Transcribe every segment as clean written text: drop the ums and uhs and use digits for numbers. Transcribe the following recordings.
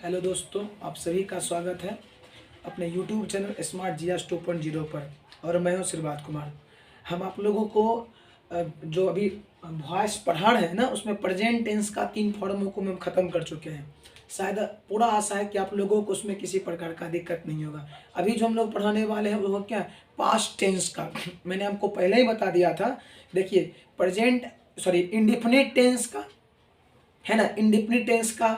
Hello दोस्तों, आप सभी का स्वागत है अपने YouTube चैनल स्मार्ट जीएस 2.0 पर। और मैं हूं श्रीवाद कुमार। हम आप लोगों को जो अभी वॉइस पढ़ा रहे हैं ना, उसमें प्रेजेंट टेंस का 3 फॉर्मों को हम ख़त्म कर चुके हैं। शायद पूरा आशा है कि आप लोगों को उसमें किसी प्रकार का दिक्कत नहीं होगा। अभी जो हम लोग पढ़ाने वाले हैं वो क्या, पास्ट टेंस का। मैंने आपको पहले ही बता दिया था। देखिए, इंडिफिनिट टेंस का है ना, इंडिफिनिट टेंस का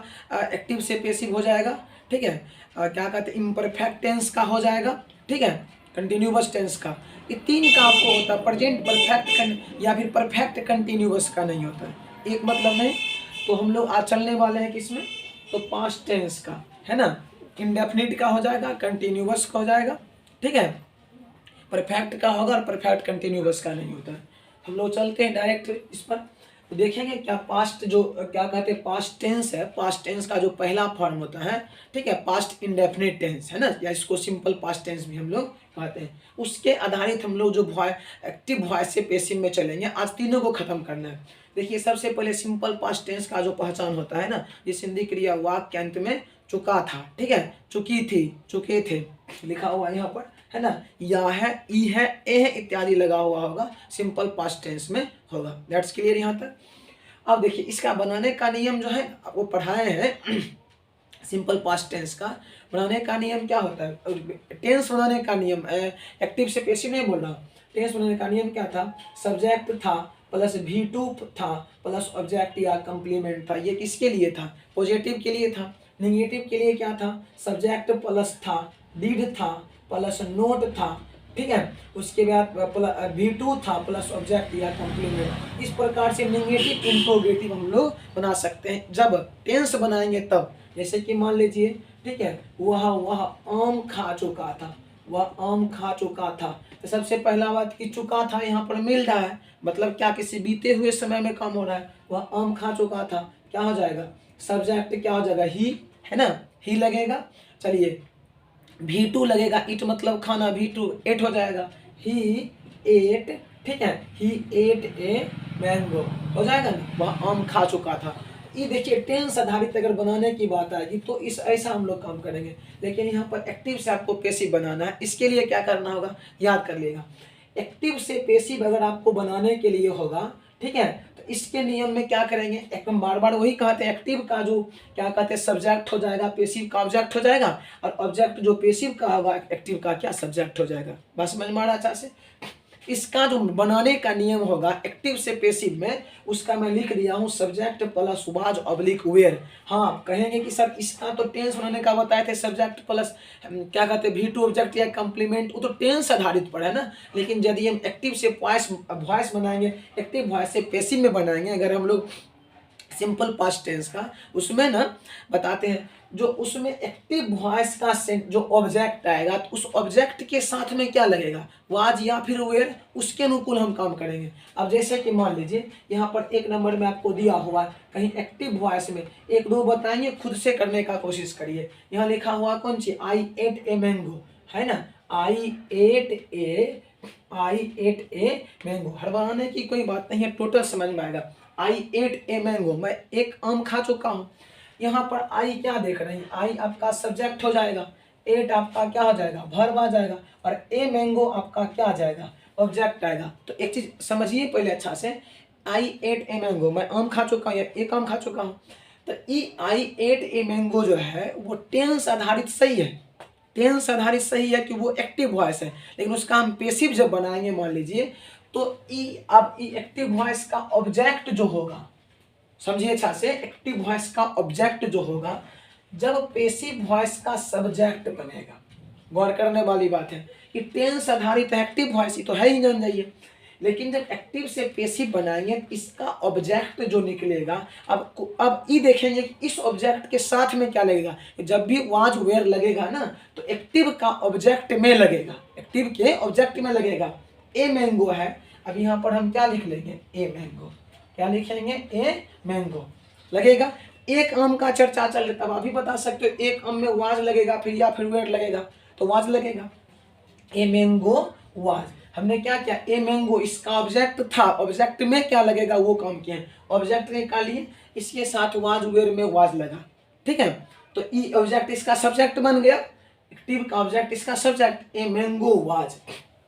एक्टिव से पेसिव हो जाएगा। ठीक है, क्या कहते हैं, इम्परफेक्ट टेंस का हो जाएगा। ठीक है, कंटिन्यूअस टेंस का। ये 3 का आपको होता है। प्रेजेंट परफेक्ट या फिर परफेक्ट कंटिन्यूअस का नहीं होता है, एक मतलब नहीं। तो हम लोग आज चलने वाले हैं किसमें, तो पास्ट टेंस का, है ना। इंडेफिनिट का हो जाएगा, कंटिन्यूअस का हो जाएगा। ठीक है, परफेक्ट का होगा और परफेक्ट कंटिन्यूअस का नहीं होता है। हम लोग चलते हैं डायरेक्ट इस पर। तो देखेंगे क्या पास्ट जो क्या कहते हैं पास्ट टेंस है। पास्ट टेंस का जो पहला फॉर्म होता है, ठीक है, पास्ट इंडेफिनिट टेंस है ना, या इसको सिंपल पास्ट टेंस भी हम लोग कहते हैं। उसके आधारित हम लोग जो एक्टिव वॉइस से पेसिव में चलेंगे। आज तीनों को खत्म करना है। देखिए, सबसे पहले सिंपल पास्ट टेंस का जो पहचान होता है ना, ये सिंधी क्रिया वाक्य के अंत में चुका था, ठीक है, चुकी थी, चुके थे लिखा हुआ यहाँ पर, है ना। या है, ई है, ए है इत्यादि लगा हुआ होगा, सिंपल पास्ट टेंस में होगा। दैट्स क्लियर यहाँ तक। अब देखिए, इसका बनाने का नियम जो है वो पढ़ाए हैं। सिंपल पास्ट टेंस का बनाने का नियम क्या होता है, टेंस बनाने का नियम, एक्टिव से पेसिव नहीं बोल रहा हूँ। टेंस बनाने का नियम क्या था, सब्जेक्ट था प्लस V2 था प्लस ऑब्जेक्ट या कंप्लीमेंट था। ये किसके लिए था, पॉजिटिव के लिए था। नेगेटिव के लिए क्या था, सब्जेक्ट प्लस था, डिड था प्लस नोट था। ठीक है, उसके बाद V2 था प्लस ऑब्जेक्ट या कंप्लीमेंट। इस प्रकार से नेगेटिव इंट्रोगेटिव हम लोग बना सकते हैं जब टेंस बनाएंगे तब। जैसे कि मान लीजिए, ठीक है, वह आम खा चुका था, वह आम खा चुका था। तो सबसे पहला बात कि चुका था यहाँ पर मिल रहा है, मतलब क्या, किसी बीते हुए समय में काम हो रहा है। वह आम खा चुका था, क्या हो जाएगा, सब्जेक्ट क्या हो जाएगा, ही, है ना, ही लगेगा। चलिए, V2 लगेगा, इट मतलब खाना, V2 एट हो जाएगा, ही एट, ठीक है, ही एट ए मैंगो हो जाएगा ना, वह आम खा चुका था। ये देखिए, टेंस आधारित अगर बनाने की बात आएगी तो इस ऐसा हम लोग काम करेंगे। लेकिन यहाँ पर एक्टिव से आपको पेसिव बनाना है। इसके लिए क्या करना होगा, याद कर लेगा। एक्टिव से पेसिव अगर आपको बनाने के लिए होगा, ठीक है, तो इसके नियम में क्या करेंगे, एकदम बार बार वही कहते हैं। एक्टिव का जो क्या कहते हैं सब्जेक्ट हो जाएगा, पेसिव का ऑब्जेक्ट हो जाएगा, और ऑब्जेक्ट जो पेसिव का होगा एक्टिव का क्या सब्जेक्ट हो जाएगा। बस समझ में आ रहा अच्छा से। इसका जो बनाने का नियम होगा एक्टिव से पेसिव में, उसका मैं लिख दिया हूँ, subject plus was oblique were. हाँ, कहेंगे कि सर इसका तो टेंस बनाने का बताए थे, सब्जेक्ट प्लस क्या कहते हैं V2 ऑब्जेक्ट या कंप्लीमेंट, वो तो टेंस आधारित पर है ना। लेकिन यदि हम एक्टिव से वॉइस बनाएंगे, एक्टिव वॉइस से पेसिव में बनाएंगे, अगर हम लोग सिंपल पास्ट टेंस का, उसमें ना बताते हैं, जो उसमें एक्टिव वॉइस का जो ऑब्जेक्ट आएगा, तो उस ऑब्जेक्ट के साथ में क्या लगेगा, वाज या फिर वेयर, उसके अनुकूल हम काम करेंगे। अब जैसे कि मान लीजिए यहाँ पर 1 नंबर में आपको दिया हुआ है, कहीं एक्टिव वॉइस में 1-2 बताएंगे, खुद से करने का कोशिश करिए। यहाँ लिखा हुआ कौन सी, आई एट ए मैंगो, है ना, आई एट ए मैंगो। हड़बड़ाने की कोई बात नहीं है, टोटल समझ में आएगा। आई एट ए मैंगो, मैं एक आम खा चुका हूँ। यहाँ पर आई क्या देख रहे हैं, आई आपका सब्जेक्ट हो जाएगा, एट आपका क्या हो जाएगा, वर्ब आ जाएगा, और ए मैंगो आपका क्या आ जाएगा, ऑब्जेक्ट आएगा। तो एक चीज समझिए पहले अच्छा से, आई एट ए मैंगो, मैं आम खा चुका हूँ, एक आम खा चुका हूँ। तो ई आई एट ए मैंगो जो है वो टेंस आधारित सही है, टेंस आधारित सही है कि वो एक्टिव वॉइस है। लेकिन उसका हम पेसिव जब बनाएंगे मान लीजिए, तो अब एक्टिव वॉइस का ऑब्जेक्ट जो होगा, समझिए अच्छा से, एक्टिव वॉइस का ऑब्जेक्ट जो होगा जब पेसिव वॉइस का सब्जेक्ट बनेगा। गौर करने वाली बात है कि टेंस आधारित एक्टिव वॉइस ही तो है ही, जान जाइए। लेकिन जब एक्टिव से पेसिव बनाएंगे, इसका ऑब्जेक्ट जो निकलेगा, अब ये देखेंगे कि इस ऑब्जेक्ट के साथ में क्या लगेगा। जब भी वाज वेयर लगेगा ना, तो एक्टिव का ऑब्जेक्ट में लगेगा, एक्टिव के ऑब्जेक्ट में लगेगा। ए मैंगो है, अब यहाँ पर हम क्या लिख लेंगे, ए मैंगो, क्या लिखेंगे, ए मैंगो लगेगा। एक आम का चर्चा चल रहा, तब अभी बता सकते हो, एक आम में वाज लगेगा फिर या फिर वेयर लगेगा, तो वाज लगेगा, ए मैंगो वाज। हमने क्या किया, ए मैंगो इसका ऑब्जेक्ट था, ऑब्जेक्ट में क्या लगेगा वो काम किया है, ऑब्जेक्ट निकालिए, इसके साथ वाज वेयर में वाज लगा। ठीक है, तो ई ऑब्जेक्ट इसका सब्जेक्ट बन गया, एक्टिव का ऑब्जेक्ट इसका सब्जेक्ट, ए मैंगो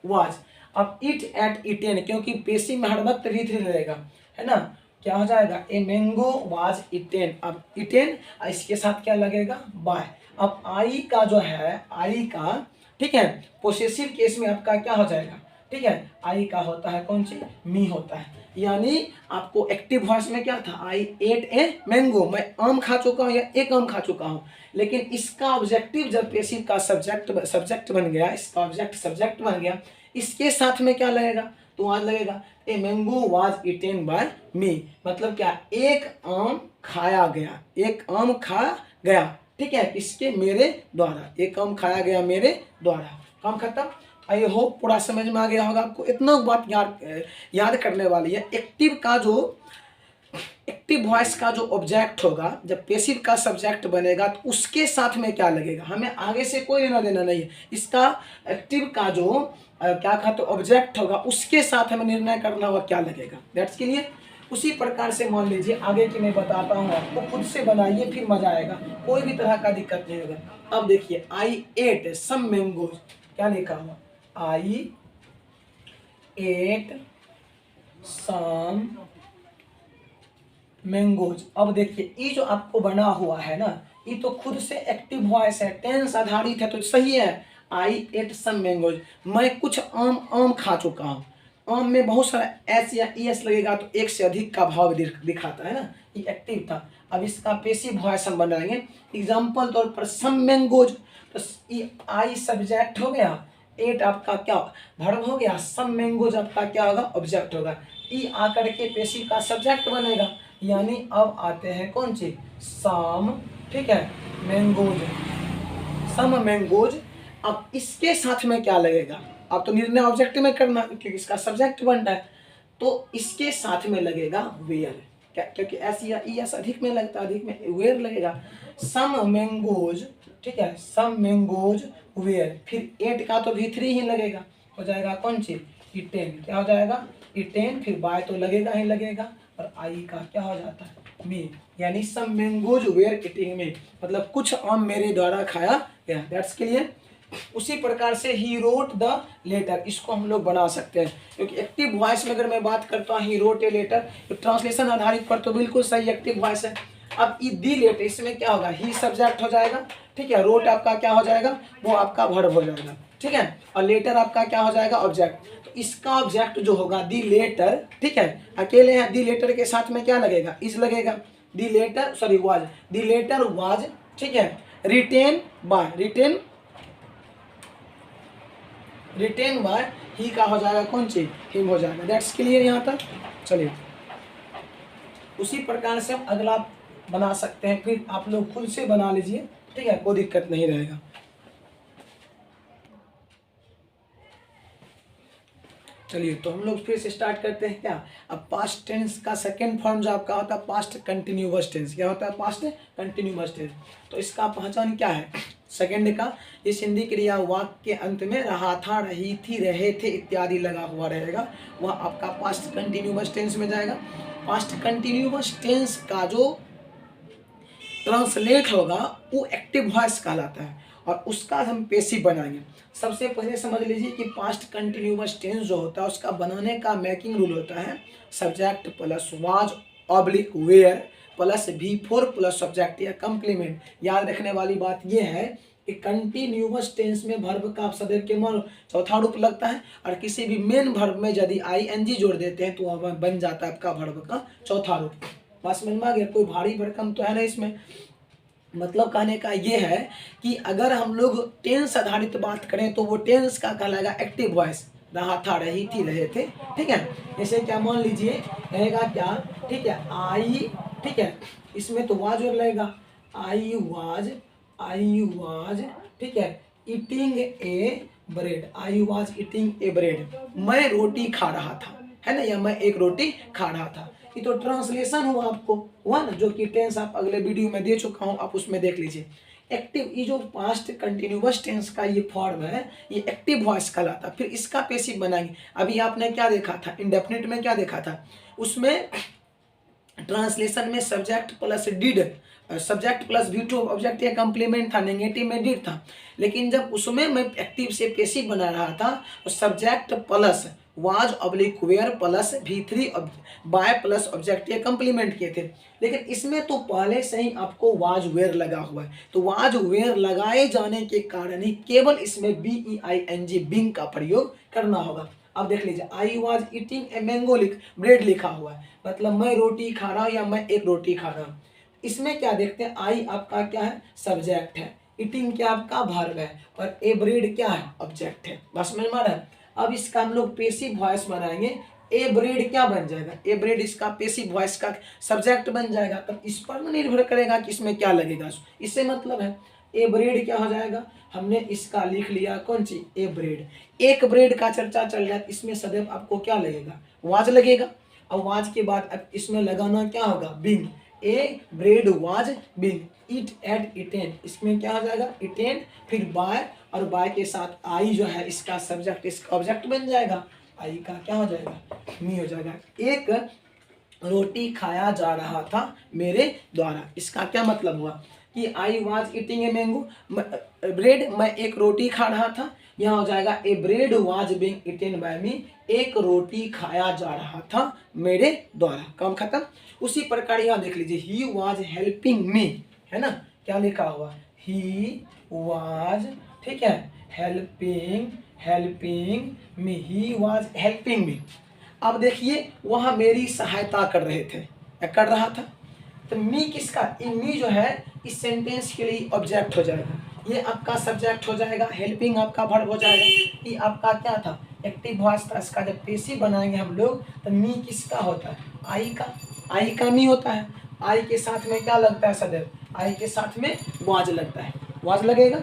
वाज। अब इट एट इटेन, क्योंकि पेशी में हर वक्त V3 रहेगा, है ना, क्या हो जाएगा, ए मैंगो वाज इटेन। अब इटेन इसके साथ क्या लगेगा, बाय। अब आई का जो है, आई का, ठीक है, पोसेसिव केस में आपका क्या हो जाएगा, ठीक है, आई का होता है कौन सी, मी होता है। यानी आपको एक्टिव वॉइस में क्या था, आई एट ए मैंगो, मैं आम खा चुका हूँ या एक आम खा चुका हूँ। लेकिन इसका ऑब्जेक्टिव जब पेसिव का सब्जेक्ट बन गया, इसका ऑब्जेक्ट सब्जेक्ट बन गया, इसके साथ में क्या लगेगा, तो आज लगेगा a mango was eaten by me, मतलब क्या, एक आम खाया गया, एक आम खा गया, ठीक है, इसके मेरे द्वारा, एक आम खाया गया मेरे द्वारा। काम खत्म। आई होप पूरा समझ में आ गया होगा आपको। इतना बात याद करने वाली है। एक्टिव वॉइस का जो ऑब्जेक्ट होगा, जब पेसिव का सब्जेक्ट बनेगा तो उसके साथ में क्या लगेगा, हमें आगे से कोई लेना देना नहीं है। इसका एक्टिव का जो क्या कहते ऑब्जेक्ट होगा, उसके साथ हमें निर्णय करना होगा क्या लगेगा। दैट्स के लिए उसी प्रकार से मान लीजिए, आगे की मैं बताता हूँ आपको, खुद से बनाइए फिर मजा आएगा, कोई भी तरह का दिक्कत नहीं होगा। अब देखिए, आई एट सम मैंगोज, क्या लिखा हुआ, आई एट सम मैंगोज। अब देखिए, ये जो आपको बना हुआ है ना, ये तो खुद से एक्टिव वॉइस है, टेंस आधारित है, तो सही है। आई एट सम मैंगोज, मैं कुछ आम खा चुका हूँ। आम में बहुत सारा एस या ईएस लगेगा तो एक से अधिक का भाव दिखाता है ना, ये एक्टिव था। अब इसका पेसिव वॉइस हम बनाएंगे। एग्जाम्पल तौर पर सम मैंगोज, तो ये आई सब्जेक्ट हो गया, एट आपका क्या वर्ब हो गया, सम मैंगोज आपका क्या होगा, ऑब्जेक्ट होगा। ई आकर के पेसिव का सब्जेक्ट बनेगा। यानी अब आते हैं कौन सी, सम, ठीक है, मैंगोज, सम मैंगोज। अब इसके साथ में क्या लगेगा, अब तो निर्णय ऑब्जेक्ट में करना क्योंकि इसका सब्जेक्ट बन रहा है, तो इसके साथ में लगेगा वेयर, क्या, क्योंकि एस या ई एस अधिक में लगता है, अधिक में वेयर लगेगा। सम मैंगोज, ठीक है, सम मैंगोज वेयर, फिर एट का तो V3 ही लगेगा, हो जाएगा कौन सी, इटेन, क्या हो जाएगा, इटेन, फिर बाय तो लगेगा ही लगेगा, और आई का क्या हो जाता है, मी। यानी सम मैंगोज वेयर इटिंग मी, मतलब कुछ आम मेरे द्वारा खाया गया। दैट्स के लिए उसी प्रकार से ही रोट द लेटर, इसको हम लोग बना सकते हैं, क्योंकि एक्टिव वॉइस में अगर मैं बात करता हूँ ही रोट ए लेटर, तो ट्रांसलेशन आधारित पर तो बिल्कुल सही एक्टिव वॉइस है। अब ई दी लेटर, इसमें क्या होगा, ही सब्जेक्ट हो जाएगा, ठीक है, रोट आपका क्या हो जाएगा, वो आपका वर्ब हो जाएगा, ठीक है, और लेटर आपका क्या हो जाएगा, ऑब्जेक्ट। तो इसका ऑब्जेक्ट जो होगा दी लेटर, ठीक है, अकेले हैं, दी लेटर के साथ में क्या लगेगा, इज लगेगा, the letter sorry was, the letter was, ठीक है, रिटेन बाय, रिटेन बाय ही का हो जाएगा कौन सी, हिम हो जाएगा। दैट्स क्लियर यहाँ तक। चलिए, उसी प्रकार से हम अगला बना सकते हैं, फिर आप लोग खुद से बना लीजिए, ठीक है, कोई दिक्कत नहीं रहेगा। चलिए, तो हम लोग फिर से स्टार्ट करते हैं क्या। अब पास्ट टेंस का सेकेंड फॉर्म जो आपका होता है पास्ट कंटिन्यूअस टेंस, क्या होता है, पास्ट कंटिन्यूअस टेंस। तो इसका पहचान क्या है, सेकेंड का, इस हिंदी क्रिया वाक्य के अंत में रहा था, रही थी, रहे थे इत्यादि लगा हुआ रहेगा, वह आपका पास्ट कंटिन्यूअस टेंस में जाएगा। पास्ट कंटिन्यूअस टेंस का जो ट्रांसलेट होगा वो एक्टिव वॉइस कहलाता है, और उसका हम पेसिव बनाएंगे। सबसे पहले समझ लीजिए कि पास्ट कंटिन्यूअस टेंस जो होता है उसका बनाने का मेकिंग रूल होता है subject plus was oblique were plus V4 plus subject या कंप्लीमेंट। याद रखने वाली बात यह है कि कंटिन्यूअस टेंस में वर्ब का सदैव के मान चौथा रूप लगता है, और किसी भी मेन वर्ब में यदि ING जोड़ देते हैं तो वह बन जाता है आपका वर्ब का चौथा रूप। बात समझ में आ गया, कोई भारी भरकम तो है ना इसमें। मतलब कहने का ये है कि अगर हम लोग टेंस आधारित बात करें तो वो टेंस का कहलाएगा एक्टिव वॉइस, रहा था, रही थी, रहे थे, ठीक है। जैसे क्या मान लीजिए रहेगा क्या, ठीक है, आई, ठीक है, इसमें तो वाज और लगेगा, आई वाज, ठीक है, eating A bread, I was eating A bread, मैं रोटी खा रहा था, है ना, या मैं एक रोटी खा रहा था। ये तो ट्रांसलेशन हुआ, आपको हुआ ना, जो कि टेंस आप अगले वीडियो में दे चुका हूँ, आप उसमें देख लीजिए। एक्टिव, ये जो पास्ट कंटिन्यूअस टेंस का ये फॉर्म है, ये एक्टिव वॉइस कहलाता है। फिर इसका पेसिव बनाएंगे। अभी आपने क्या देखा था, इंडेफिनिट में क्या देखा था, उसमें ट्रांसलेशन में subject plus did, subject plus V two object या कम्प्लीमेंट था, नेगेटिव में डिड था। लेकिन जब उसमें मैं एक्टिव से पैसिव बना रहा था तो subject plus was oblique were plus V3 by plus object या कम्प्लीमेंट किए थे। लेकिन इसमें तो पहले से ही आपको वाज वेयर लगा हुआ है, तो वाज वेयर लगाए जाने के कारण ही केवल इसमें BEING बिंग का प्रयोग करना होगा। अब देख लीजिए, आई was eating a mango bread लिखा हुआ है, मतलब मैं रोटी खा रहा हूँ या मैं एक रोटी खा रहा हूँ। इसमें क्या देखते हैं, आई आपका क्या है, सब्जेक्ट है, ईटिंग क्या आपका वर्ब है, और ए ब्रेड क्या है, ऑब्जेक्ट है। बस समझ में आ रहा है। अब इसका हम लोग पेसिव वॉइस बनाएंगे, ए ब्रेड क्या बन जाएगा, ए ब्रेड इसका पेसिव वॉइस का सब्जेक्ट बन जाएगा। तब इस पर निर्भर करेगा कि इसमें क्या लगेगा, इससे मतलब है ए ब्रेड क्या हो जाएगा, हमने इसका लिख लिया कौन सी, ए ब्रेड। एक ब्रेड का चर्चा चल रहा है, इसमें सदैव आपको क्या लगेगा, वाज लगेगा। और वाज के बाद अब इसमें लगाना क्या होगा, being. A bread was being, it ate eaten, इसमें क्या हो जाएगा, इटेन, फिर बाय, और बाय के साथ आई जो है इसका सब्जेक्ट, इसका ऑब्जेक्ट बन जाएगा, आई का क्या हो जाएगा, मी हो जाएगा। एक रोटी खाया जा रहा था मेरे द्वारा, इसका क्या मतलब हुआ कि I was eating a mango bread, मैं एक रोटी खा रहा था। यहाँ हो जाएगा a bread was being eaten by me, एक रोटी खाया जा रहा था मेरे द्वारा, काम खत्म। उसी प्रकार यहाँ देख लीजिए, ही वॉज हेल्पिंग मी, है ना, क्या लिखा हुआ, ही वॉज, ठीक है, helping me, he was helping me. अब देखिए वहाँ मेरी सहायता कर रहे थे, कर रहा था, तो मी किसका, मी जो है इस सेंटेंस के लिए ऑब्जेक्ट हो जाएगा, ये आपका सब्जेक्ट हो जाएगा, हेल्पिंग आपका वर्ब हो जाएगा, ये आपका क्या था, एक्टिव वॉइस था। इसका जब पेसिव बनाएंगे हम लोग तो मी किसका होता है, आई का मी होता है। आई के साथ में क्या लगता है सदैव, आई के साथ में वाज लगता है, वाज लगेगा,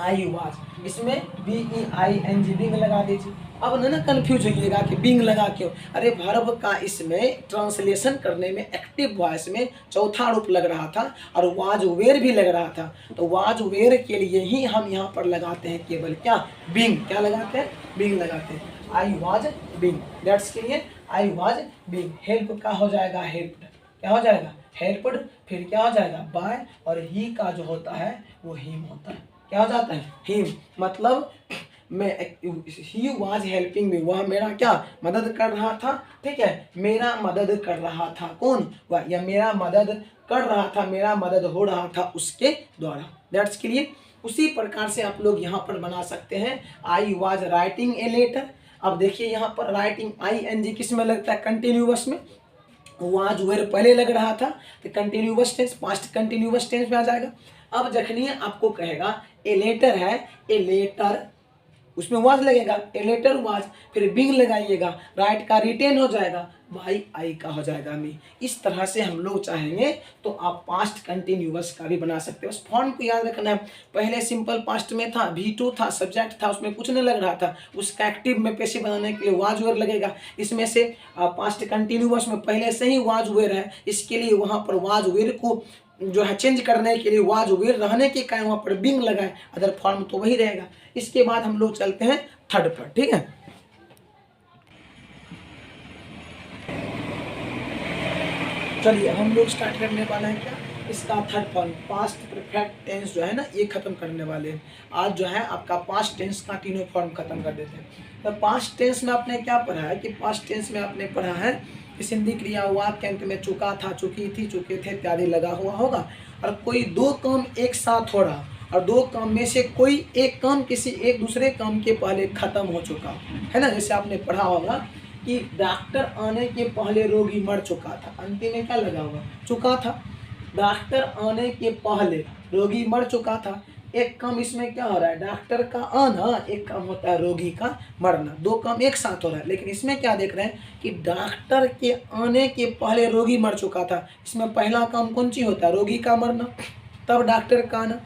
आई वाज, इसमें BEING बिंग लगा दीजिए। अब ना कंफ्यूज होइएगा कि बिंग लगा क्यों, अरे वर्ब का इसमें ट्रांसलेशन करने में एक्टिव वॉइस में चौथा रूप लग रहा था और वाज वेयर भी लग रहा था, तो वाज वेयर के लिए ही हम यहाँ पर लगाते हैं केवल क्या, बिंग, क्या लगाते हैं, बिंग लगाते हैं, आई वाज बिंग, दैट्स के लिए आई वाज बिंग। हेल्प का हो जाएगा हेल्प्ड, क्या हो जाएगा, हेल्प्ड, फिर क्या हो जाएगा, बाय, और ही का जो होता है वो हिम होता है, क्या हो जाता है, हिम, मतलब मैं, ही वाज हेल्पिंग मी, वह मेरा क्या, मदद कर रहा था, ठीक है, मेरा मदद कर रहा था कौन, वह, या मेरा मदद कर रहा था, मेरा मदद हो रहा था उसके द्वारा, दैट्स के लिए। उसी प्रकार से आप लोग यहाँ पर बना सकते हैं, I was writing a letter. अब देखिए यहाँ पर राइटिंग ING किस में लगता है, कंटिन्यूअस में, वाज वेयर पहले लग रहा था तो continuous tense, past continuous tense में आ जाएगा। अब जखनी आपको कहेगा ए लेटर है, ए लेटर, उसमें वाज लगेगा, ए लेटर वाज, फिर बिंग लगाइएगा, राइट का रिटेन हो जाएगा, बाई आई का हो जाएगा मी। इस तरह से हम लोग चाहेंगे तो आप पास्ट कंटिन्यूअस का भी बना सकते हो। उस फॉर्म को याद रखना है, पहले सिंपल पास्ट में था, V2 था, सब्जेक्ट था, उसमें कुछ नहीं लग रहा था, उसका एक्टिव में पैसिव बनाने के लिए वाज वेयर लगेगा। इसमें से पास्ट कंटिन्यूअस में पहले से ही वाज वेयर है, इसके लिए वहाँ पर वाज वेयर को जो है चेंज करने के लिए वाज वेयर रहने के कारण वहाँ पर बिंग लगाए, अदर फॉर्म तो वही रहेगा। इसके बाद हम लोग चलते हैं थर्ड पर, ठीक है। चलिए हम लोग स्टार्ट करने वाले हैं क्या, इसका third form, past perfect tense जो है ना, ये खत्म करने वाले हैं आज। जो है आपका पास्ट टेंस का तीनों फॉर्म खत्म कर देते हैं। तो पास्ट टेंस में आपने क्या पढ़ा है कि पास्ट टेंस में आपने पढ़ा है कि सिंधी क्रिया वाक्य अंत में चुका था, चुकी थी, चुके थे इत्यादि लगा हुआ होगा, और कोई दो काम एक साथ हो रहा और दो काम में से कोई एक काम किसी एक दूसरे काम के पहले खत्म हो चुका है ना। जैसे आपने पढ़ा होगा कि डॉक्टर आने के पहले रोगी मर चुका था, अंतिम में क्या लगा हुआ, चुका था। डॉक्टर आने के पहले रोगी मर चुका था, एक काम इसमें क्या हो रहा है, डॉक्टर का आना, एक काम होता है रोगी का मरना, दो काम एक साथ हो रहा है। लेकिन इसमें क्या देख रहे हैं कि डॉक्टर के आने के पहले रोगी मर चुका था, इसमें पहला काम कौन सी होता है, रोगी का मरना, तब डॉक्टर का आना।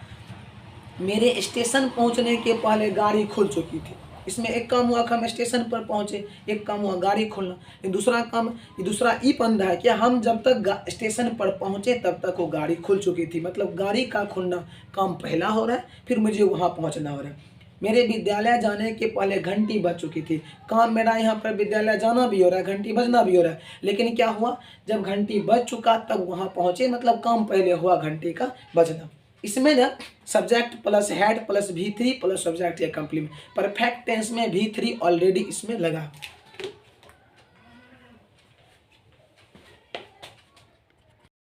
मेरे स्टेशन पहुंचने के पहले गाड़ी खुल चुकी थी, इसमें एक काम हुआ कि हम स्टेशन पर पहुंचे, एक काम हुआ गाड़ी खोलना। दूसरा काम, दूसरा ई बंदा है कि हम जब तक स्टेशन पर पहुंचे तब तक वो गाड़ी खुल चुकी थी, मतलब गाड़ी का खुलना काम पहला हो रहा है, फिर मुझे वहां पहुंचना हो रहा है। मेरे विद्यालय जाने के पहले घंटी बज चुकी थी। काम मेरा यहाँ पर विद्यालय जाना भी हो रहा है, घंटी बजना भी हो रहा है, लेकिन क्या हुआ, जब घंटी बज चुका तब वहाँ पहुँचे, मतलब काम पहले हुआ घंटी का बजना। इसमें ना subject plus head plus V3 plus subject या कंप्लीमेंट, परफेक्ट टेंस में V3 ऑलरेडी इसमें लगा।